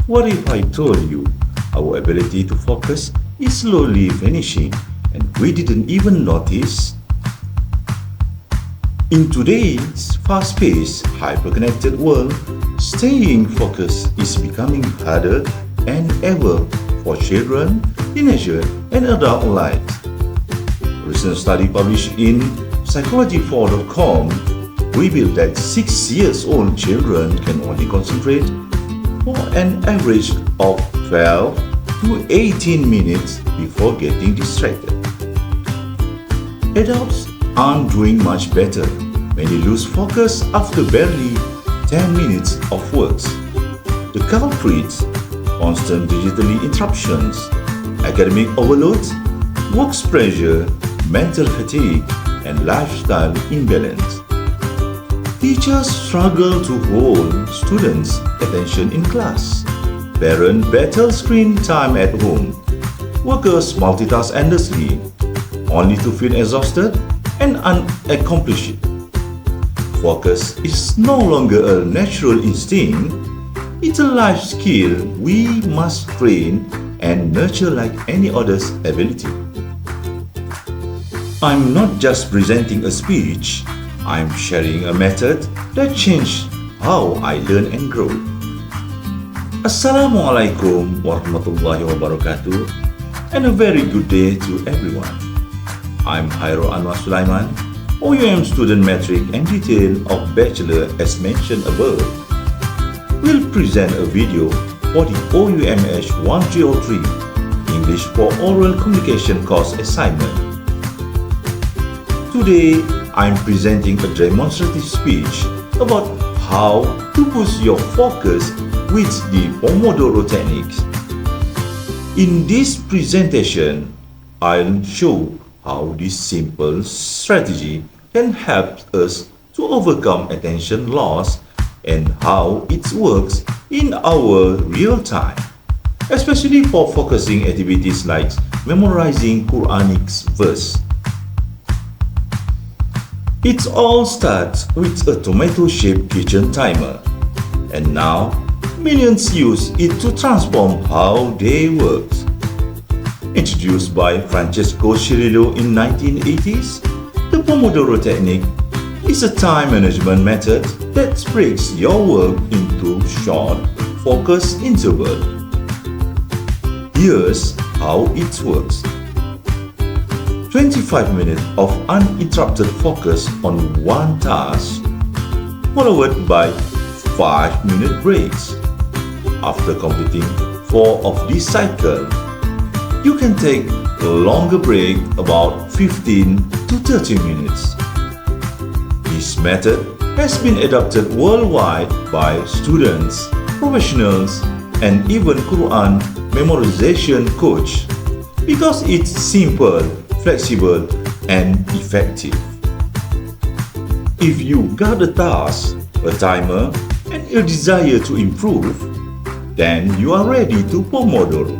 What if I told you our ability to focus is slowly vanishing and we didn't even notice? In today's fast-paced, hyper-connected world, staying focused is becoming harder than ever for children, teenagers, and adults alike. A recent study published in psychology4.com revealed that 6-year-old children can only concentrate for an average of 12 to 18 minutes before getting distracted. Adults aren't doing much better when they lose focus after barely 10 minutes of work. The culprits: constant digital interruptions, academic overload, work pressure, mental fatigue, and lifestyle imbalance. Teachers struggle to hold students' attention in class. Parents battle screen time at home. Workers multitask endlessly, only to feel exhausted and unaccomplished. Focus is no longer a natural instinct, it's a life skill we must train and nurture like any other's ability. I'm not just presenting a speech, I'm sharing a method that changed how I learn and grow. Assalamualaikum warahmatullahi wabarakatuh, and a very good day to everyone. I'm Hairol Anuar Sulaiman, OUM student metric and detail of bachelor as mentioned above. We'll present a video for the OUMH1303 English for Oral Communication course assignment. Today, I'm presenting a demonstrative speech about how to boost your focus with the Pomodoro techniques. In this presentation, I'll show how this simple strategy can help us to overcome attention loss and how it works in our real time, especially for focusing activities like memorizing Quranic verse. It all starts with a tomato-shaped kitchen timer, and now millions use it to transform how they work. Introduced by Francesco Cirillo in 1980s, the Pomodoro technique is a time management method that breaks your work into short, focused intervals. Here's how it works. 25 minutes of uninterrupted focus on one task, followed by 5-minute breaks. After completing 4 of this cycle, you can take a longer break about 15 to 30 minutes. This method has been adopted worldwide by students, professionals, and even Quran memorization coach because it's simple, flexible, and effective. If you got a task, a timer, and a desire to improve, then you are ready to Pomodoro.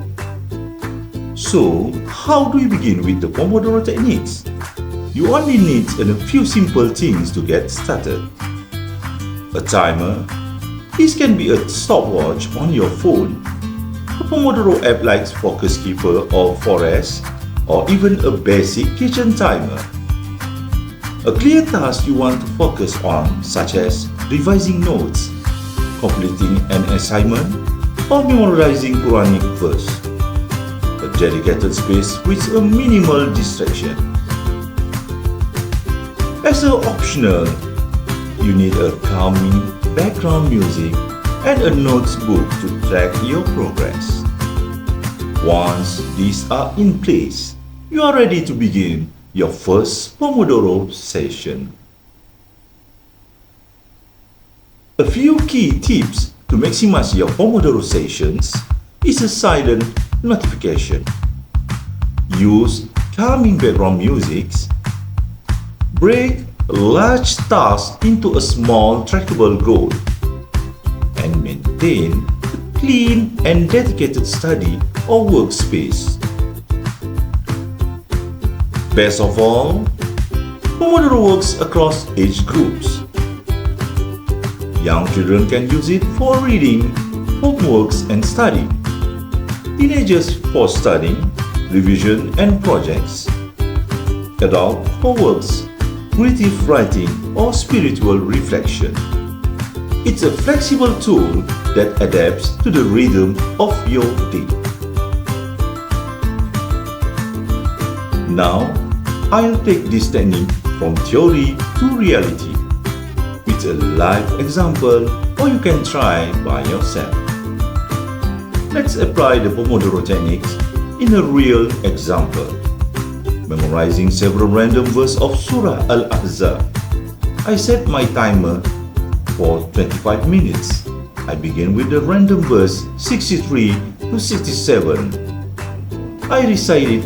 So, how do you begin with the Pomodoro techniques? You only need a few simple things to get started. A timer. This can be a stopwatch on your phone, a Pomodoro app like Focus Keeper or Forest, or even a basic kitchen timer. A clear task you want to focus on, such as revising notes, completing an assignment, or memorizing Quranic verse. A dedicated space with a minimal distraction. As an optional, you need a calming background music and a notebook to track your progress. Once these are in place, you are ready to begin your first Pomodoro session. A few key tips to maximize your Pomodoro sessions is a silent notification. Use calming background music. Break a large task into a small trackable goal. And maintain a clean and dedicated study or workspace. Best of all, Pomodoro works across age groups. Young children can use it for reading, homeworks and study. Teenagers for studying, revision and projects. Adult for works, creative writing or spiritual reflection. It's a flexible tool that adapts to the rhythm of your day. Now, I'll take this technique from theory to reality with a live example, or you can try by yourself. Let's apply the Pomodoro techniques in a real example. Memorizing several random verses of Surah Al-Ahzab. I set my timer for 25 minutes. I begin with the random verse 63 to 67. I recite it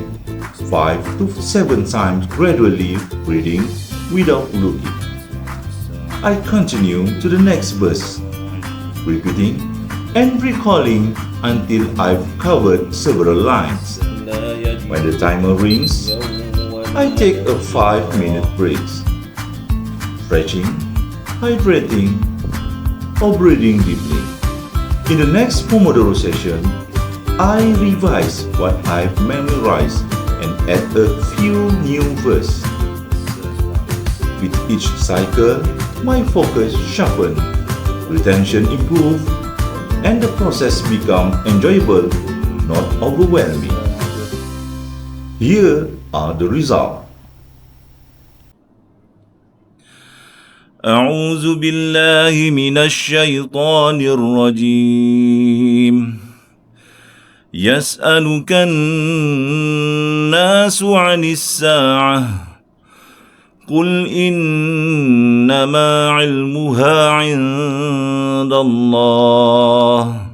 5 to 7 times gradually, reading without looking. I continue to the next verse, repeating and recalling until I've covered several lines. When the timer rings, I take a 5-minute break, stretching, hydrating, or breathing deeply. In the next Pomodoro session, I revise what I've memorized and add a few new verses. With each cycle, my focus sharpens, retention improves, and the process becomes enjoyable, not overwhelming. Here are the results. أعوذ بالله من الشيطان الرجيم. يسألك الناس عن الساعة قل إنما علمها عند الله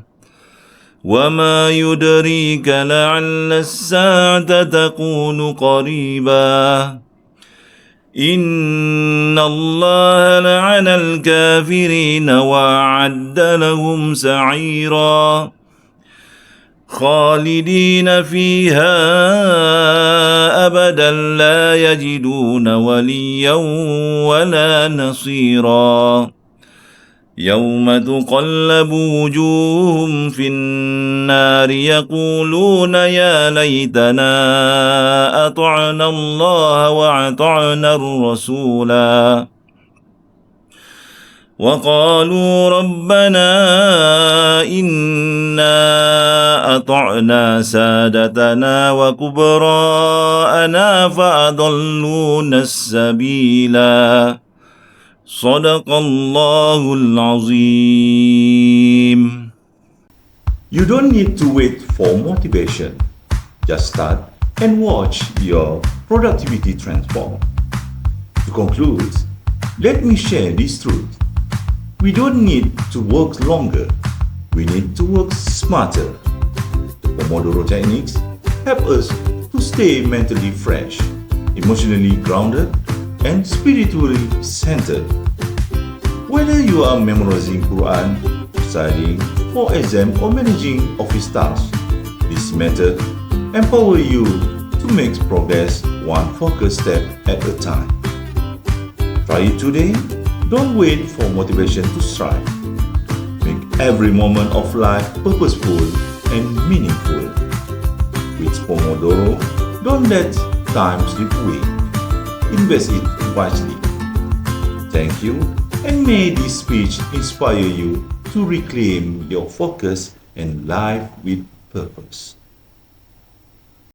وما يدريك لعل الساعة تكون قريبا إن الله لعن الكافرين وأعد لهم سعيرا خالدين فيها أبدا لا يجدون وليا ولا نصيرا يوم تقلب وجوههم في النار يقولون يا ليتنا أطعنا الله وأطعنا الرسولا وقالوا ربنا إنا أطعنا سادتنا وكبراءنا فأضلونا السبيلا صدق الله العظيم. You don't need to wait for motivation. Just start and watch your productivity transform. To conclude, let me share this truth. We don't need to work longer. We need to work smarter. Pomodoro techniques help us to stay mentally fresh, emotionally grounded, and spiritually centered. Whether you are memorizing Quran, studying for exam, or managing office tasks, this method empowers you to make progress one focused step at a time. Try it today. Don't wait for motivation to strike. Make every moment of life purposeful and meaningful. With Pomodoro, don't let time slip away. Invest it wisely. Thank you, and may this speech inspire you to reclaim your focus and life with purpose.